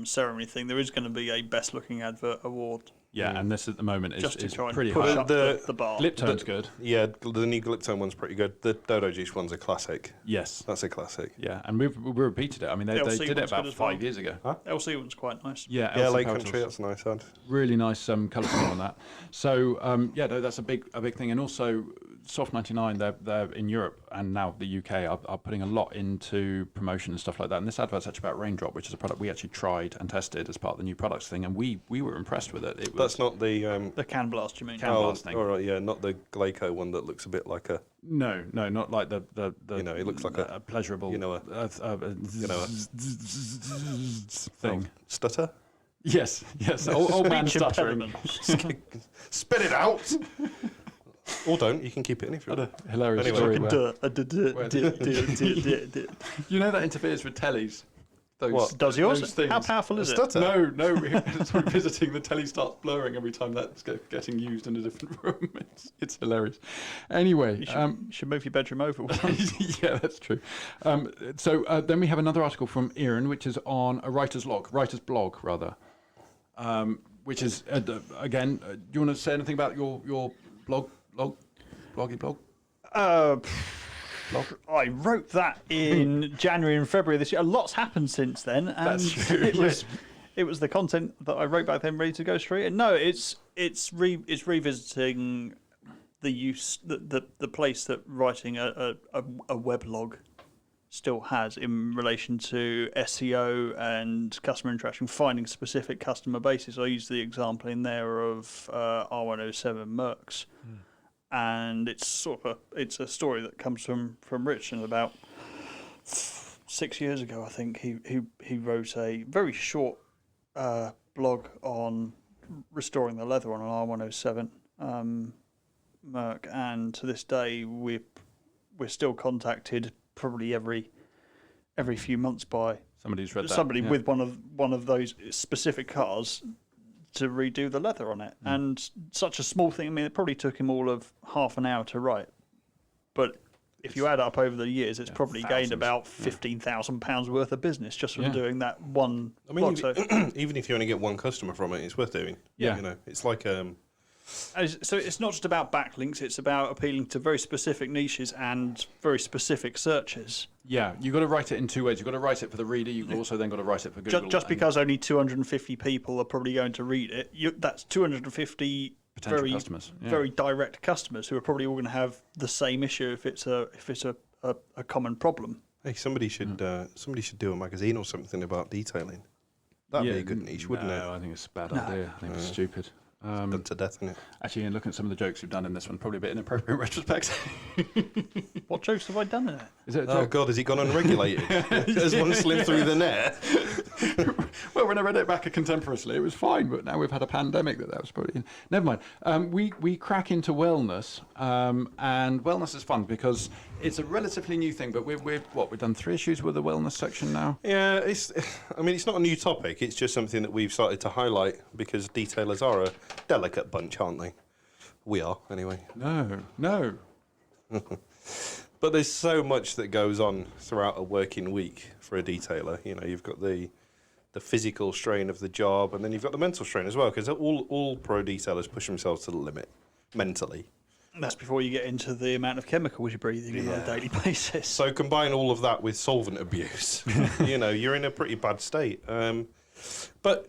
ceremony thing, there is going to be a best looking advert award. Yeah, and this at the moment is pretty push high. up the bar. Gliptone's good. Yeah, the new Gliptone one's pretty good. The Dodo Juice one's a classic. Yes. That's a classic. Yeah, and we repeated it. I mean, they did it about 5 years ago. Huh? LC one's quite nice. Yeah, Lake Country, that's a nice ad. Really nice colour scheme on that. So, that's a big thing. And also, Soft 99, they're in Europe and now the UK are putting a lot into promotion and stuff like that. And this advert's actually about Raindrop, which is a product we actually tried and tested as part of the new products thing. And we were impressed with it. That's not the... the Can Blast, you mean? Can Blast thing. All right, yeah, not the Glaco one that looks a bit like a... No, not like the it looks like a pleasurable... thing. Stutter? Yes. Old man stuttering. Spit it out! Or don't, you can keep it in if you want. Hilarious Anyway. story. You know that interferes with tellies? What? Does yours? Those things. How powerful is it? Stutter? No, it's when visiting, the telly starts blurring every time that's getting used in a different room. It's hilarious. Anyway. You should move your bedroom over once. Yeah, that's true. So then we have another article from Erin, which is on a writer's blog, rather. Which is, again, do you want to say anything about your bloggy blog? I wrote that in January and February this year. A lot's happened since then, and That's true, it was the content that I wrote back then ready to go straight in. No, it's revisiting the place that writing a weblog still has in relation to SEO and customer interaction, finding specific customer bases. I used the example in there of R107 Mercs. And it's it's a story that comes from Rich, and about 6 years ago, I think he wrote a very short blog on restoring the leather on an R107 Merc, and to this day we're still contacted probably every few months by Somebody's read that. somebody with one of those specific cars to redo the leather on it. And such a small thing, I mean, it probably took him all of half an hour to write, but if you add up over the years, it's probably gained about £15,000 worth of business just from doing that one. I mean, blog. even if you only get one customer from it, it's worth doing. Yeah. It's like So it's not just about backlinks, it's about appealing to very specific niches and very specific searches. Yeah, you've got to write it in two ways. You've got to write it for the reader. You've also then got to write it for Google. Just because only 250 people are probably going to read it, that's 250 potential customers, very direct customers who are probably all going to have the same issue if it's a common problem. hey, somebody should do a magazine or something about detailing. That'd be a good niche, wouldn't it? No, I think it's a bad idea. I think it's stupid. Done to death, isn't it? Actually, looking at some of the jokes you've done in this one, probably a bit inappropriate in retrospect. What jokes have I done in it? Is it a Oh joke? God, has it gone unregulated? Has one slipped through the net? Well, when I read it back contemporaneously, it was fine, but now we've had a pandemic that was probably... Never mind. We crack into wellness, and wellness is fun because it's a relatively new thing, but we've done 3 issues with the wellness section now? Yeah, it's not a new topic. It's just something that we've started to highlight because detailers are a delicate bunch, aren't they? We are, anyway. No. But there's so much that goes on throughout a working week for a detailer. You know, you've got the physical strain of the job, and then you've got the mental strain as well, because all pro detailers push themselves to the limit mentally. And that's before you get into the amount of chemicals you're breathing on a daily basis. So combine all of that with solvent abuse. You're in a pretty bad state. But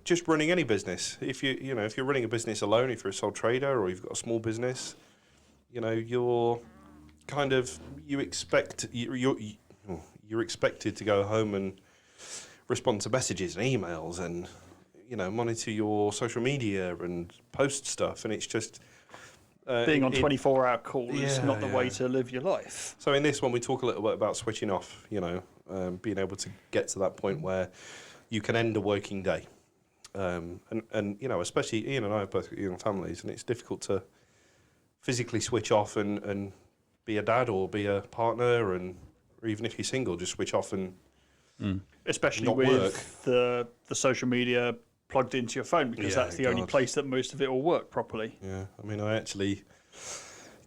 just running any business. If if you're running a business alone, if you're a sole trader or you've got a small business, you're kind of you're expected to go home and respond to messages and emails and monitor your social media and post stuff, and it's just being on 24-hour calls is not the way to live your life. So in this one, we talk a little bit about switching off. Being able to get to that point where you can end a working day, and especially Ian and I have both got young families, and it's difficult to physically switch off and be a dad or be a partner, or even if you're single, just switch off and especially not with work. the social media plugged into your phone, because that's the only place that most of it will work properly. Yeah, I mean, I actually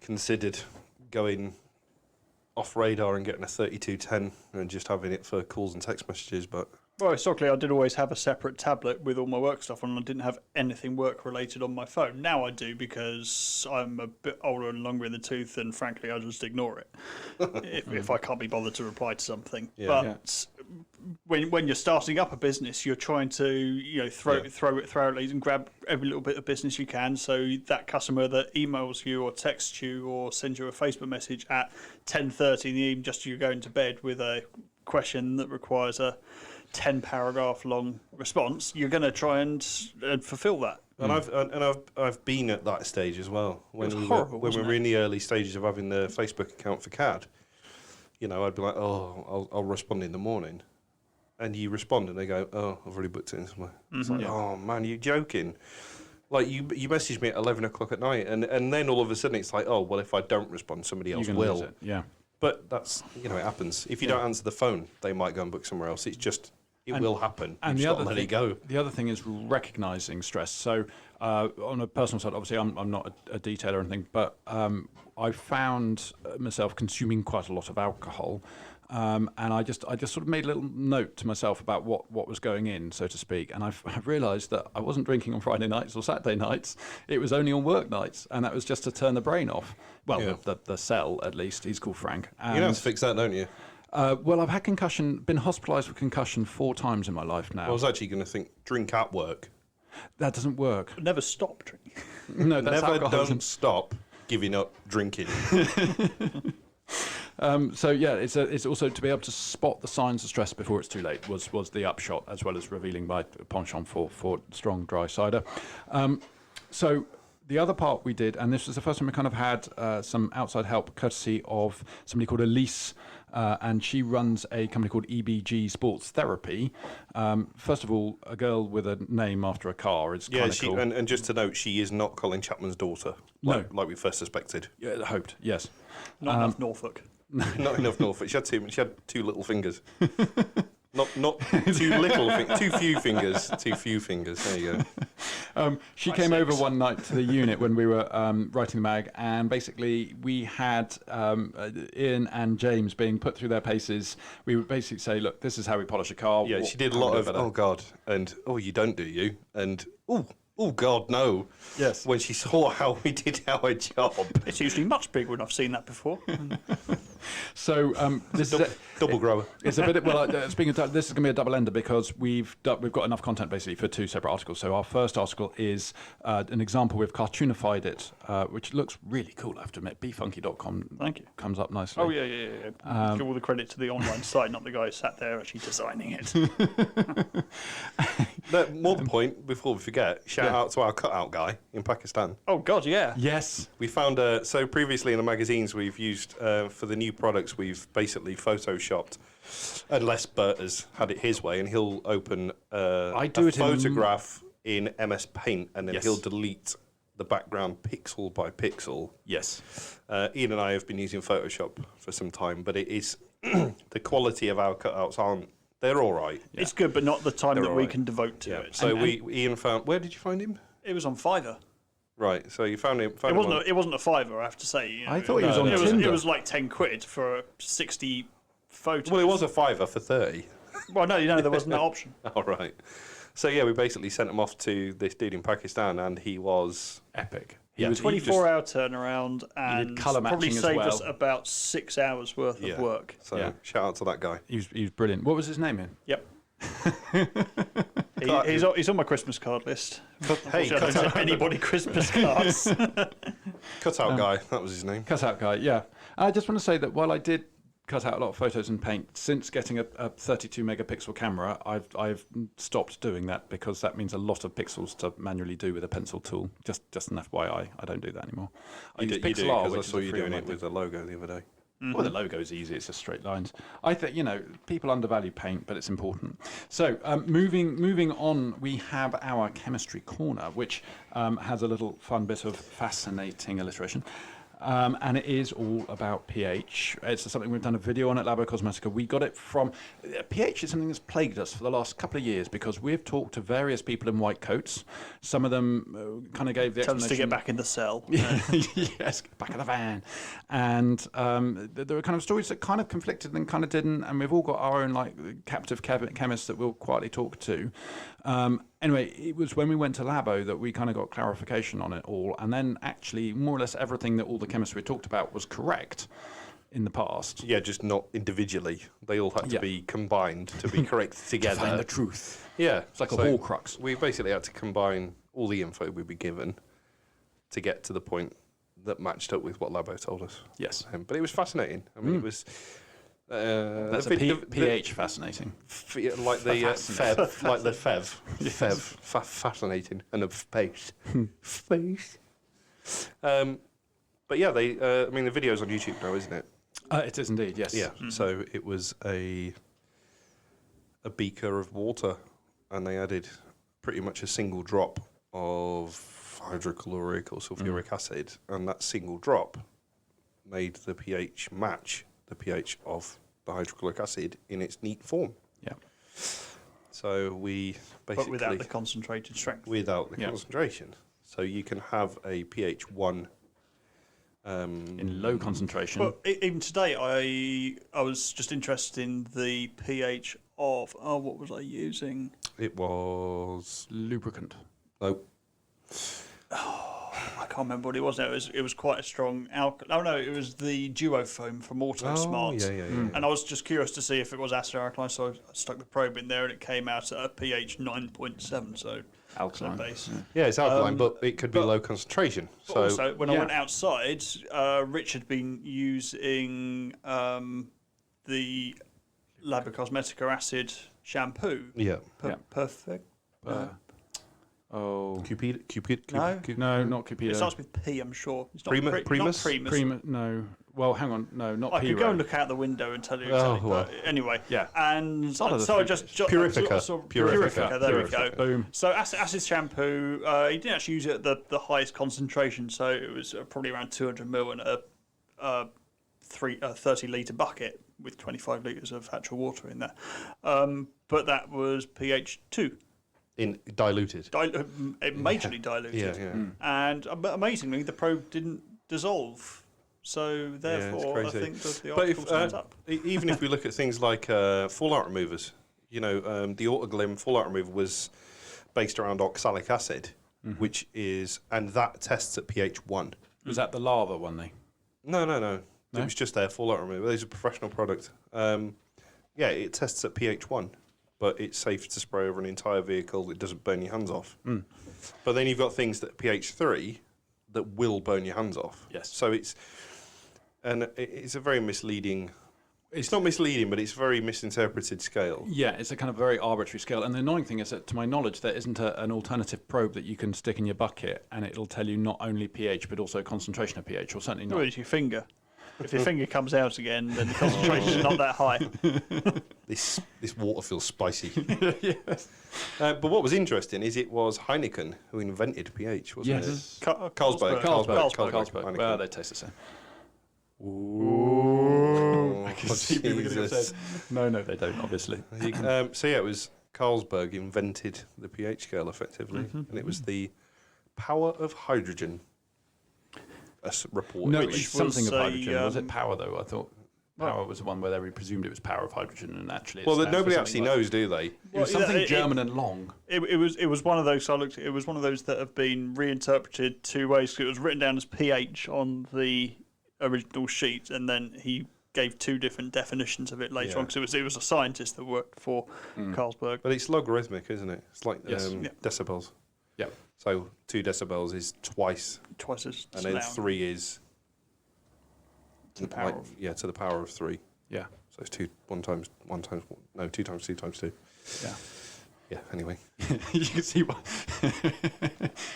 considered going off radar and getting a 3210 and just having it for calls and text messages, but Well, historically, I did always have a separate tablet with all my work stuff on, and I didn't have anything work-related on my phone. Now I do, because I'm a bit older and longer in the tooth, and frankly, I just ignore it if I can't be bothered to reply to something. Yeah. But when you're starting up a business, you're trying to throw at least and grab every little bit of business you can. So that customer that emails you or texts you or sends you a Facebook message at 10:30 in the evening just as you're going to bed with a question that requires a 10-paragraph long response, you're going to try and fulfil that. And I've been at that stage as well. When we were in the early stages of having the Facebook account for CAD, I'd be like, I'll respond in the morning, and you respond and they go, I've already booked it in somewhere. It's like, oh man, you're joking. Like you messaged me at 11 o'clock at night, and then all of a sudden it's like, oh well, if I don't respond, somebody else will. It. Yeah. But that's it happens. If you don't answer the phone, they might go and book somewhere else. It's just will happen. And you just got to let it go. The other thing is recognizing stress. So on a personal side, obviously I'm not a detailer or anything, but I found myself consuming quite a lot of alcohol. And I just sort of made a little note to myself about what was going in, so to speak. And I've realised that I wasn't drinking on Friday nights or Saturday nights. It was only on work nights, and that was just to turn the brain off. Well, the cell, at least. He's called Frank. And, you know how to fix that, don't you? Well, I've had concussion, been hospitalised with concussion 4 times in my life now. I was actually going to think drink at work. That doesn't work. Never stop drinking. No, that's Never alcoholism. don't stop giving up drinking. So yeah, it's also to be able to spot the signs of stress before it's too late was the upshot, as well as revealing my penchant for strong dry cider. So the other part we did, and this was the first time we kind of had some outside help, courtesy of somebody called Elise, and she runs a company called EBG Sports Therapy. First of all, a girl with a name after a car is kind of cool. And just to note, she is not Colin Chapman's daughter, like we first suspected. Yeah, hoped, yes. Not enough Norfolk. Not enough Norfolk. She had 2 little fingers. Not too little, too few fingers. Too few fingers. There you go. She came over one night to the unit when we were writing the mag, and basically we had Ian and James being put through their paces. We would basically say, look, this is how we polish a car. Yeah, she did a lot of, oh God, and oh, you don't, do you? And oh God, no. Yes. When she saw how we did our job. It's usually much bigger when I've seen that before. So this is double grower. It's a bit. Well, speaking of, this is going to be a double ender because we've got enough content basically for 2 separate articles. So our first article is an example. We've cartoonified it, which looks really cool. I have to admit, befunky.com. Thank you. Comes up nicely. Oh yeah. Give all the credit to the online site, not the guy who sat there actually designing it. More the point, before we forget, shout out to our cutout guy in Pakistan. Oh God, yeah. Yes. We found so previously in the magazines we've used for the new products, we've basically photoshopped, unless Bert has had it his way, and he'll open a photograph in MS Paint, and then he'll delete the background pixel by pixel. Yes. Ian and I have been using Photoshop for some time, but it is the quality of our cutouts they're all right. Yeah. It's good, but not the time that we can devote to it. So Ian found. Where did you find him? It was on Fiverr. Right. So you found him. It wasn't a Fiverr, I have to say. I thought he was on Tinder. It was like 10 quid for 60 photos. Well, it was a Fiverr for 30. Well, no, there wasn't that option. All right. So yeah, we basically sent him off to this dude in Pakistan, and he was epic. He was 24-hour turnaround, and colour probably matching saved as well. us about 6 hours worth of work. So shout out to that guy. He was brilliant. What was his name, Ian? Yep. He's on my Christmas card list. Hey, I don't send anybody Christmas cards. Cutout guy, that was his name. Cutout guy, yeah. I just want to say that while I did cut out a lot of photos and paint, since getting a 32 megapixel camera, I've stopped doing that because that means a lot of pixels to manually do with a pencil tool. Just an FYI, I don't do that anymore. You do, because I saw you doing it with the logo the other day. Well, the logo's easy; it's just straight lines. I think people undervalue paint, but it's important. So, moving on, we have our chemistry corner, which has a little fun bit of fascinating alliteration. And it is all about pH. It's something we've done a video on at Labo Cosmetica. We got it from... pH is something that's plagued us for the last couple of years because we've talked to various people in white coats. Some of them kind of gave the explanation... Tell us to get back in the cell. Yes, get back in the van. And there were kind of stories that kind of conflicted and kind of didn't, and we've all got our own captive chemists that we'll quietly talk to. Anyway, it was when we went to Labo that we kind of got clarification on it all, and then actually more or less everything that all the chemists we talked about was correct in the past. Yeah, just not individually. They all had to be combined to be correct together. To find the truth. Yeah. It's like a Horcrux. We basically had to combine all the info we'd be given to get to the point that matched up with what Labo told us. Yes. But it was fascinating. I mean, it was... That's pH fascinating. Like the FEV, like the FEV. FEV. Fascinating. And a space. Space. But yeah, I mean, the video's on YouTube now, isn't it? It is indeed, yes. Yeah. So it was a beaker of water, and they added pretty much a single drop of hydrochloric or sulfuric acid, and that single drop made the pH match the pH of the hydrochloric acid in its neat form. Yeah. So we basically... But without the concentrated strength. Without the concentration. So you can have a pH 1... in low concentration. But even today, I was just interested in the pH of... what was I using? It was... Lubricant. No. I can't remember what it was now. It was quite a strong alcohol. Oh, no, it was the Duo Foam from Auto Smart. Yeah. And I was just curious to see if it was acid or alkaline, so I stuck the probe in there and it came out at a pH 9.7, so alkaline. Base. Yeah, it's alkaline, but it could be low concentration. But also, when I went outside, Rich had been using the Labo Cosmetica acid shampoo. Yeah. Perfect. Cupid. No, not Cupido. It starts with P, I'm sure. It's not Primus? Not Primus. No. Well, hang on. No, not I P. could go and look out the window and tell you exactly. well. But anyway, Yeah. And It's one of the so I three just Purifica. Purifica. There we go. Boom. So acid shampoo. He didn't actually use it at the highest concentration, so it was probably around 200 ml in a 30-litre bucket with 25 litres of actual water in there. But that was pH 2. In diluted. Majorly diluted. Yeah. And amazingly, the probe didn't dissolve. So therefore, I crazy. think that the But article stands up. even if we look at things like fallout removers, the Autoglim fallout remover was based around oxalic acid, which is, and that tests at pH 1. Was that the lava one, though? No. It was just their fallout remover. It's a professional product. It tests at pH 1. But it's safe to spray over an entire vehicle. It doesn't burn your hands off. But then you've got things that pH 3 that will burn your hands off. Yes. So it's a very misleading. It's not misleading, but it's a very misinterpreted scale. Yeah, it's a kind of very arbitrary scale. And the annoying thing is that, to my knowledge, there isn't an alternative probe that you can stick in your bucket and it'll tell you not only pH but also concentration of pH, or certainly not. Well, it's your finger. If your finger comes out again, then the concentration is not that high. This water feels spicy. Yes. But what was interesting is it was Heineken who invented pH, wasn't it? Carlsberg. Well, they taste the same. Ooh. I can see people getting upset. No, they don't, obviously. It was Carlsberg invented the pH scale effectively, and it was the power of hydrogen. Report. No, which it's something of was hydrogen. Was it power, though? I thought power was the one where they presumed it was power of hydrogen, and actually, nobody actually knows, do they? It was something German and long. It was one of those. It was one of those that have been reinterpreted two ways. It was written down as pH on the original sheet, and then he gave two different definitions of it later Yeah. on, because it was a scientist that worked for Carlsberg. But it's logarithmic, isn't it? It's like Yes. decibels. Yeah. So 2 decibels is twice, Twice as and then loud. 3 is To the power of. to the power of 3. Yeah. So it's 2 times 2 times 2. Yeah. Yeah. Anyway, You can see why.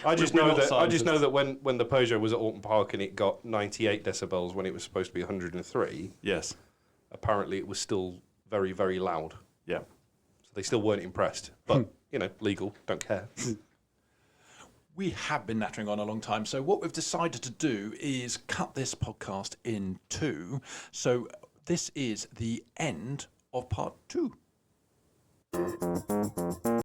I just We're know not that scientists. when the Peugeot was at Alton Park and it got 98 decibels when it was supposed to be 103, Yes. apparently it was still very, very loud. Yeah. So they still weren't impressed. But legal, don't care. We have been nattering on a long time, so what we've decided to do is cut this podcast in 2. So this is the end of part 2.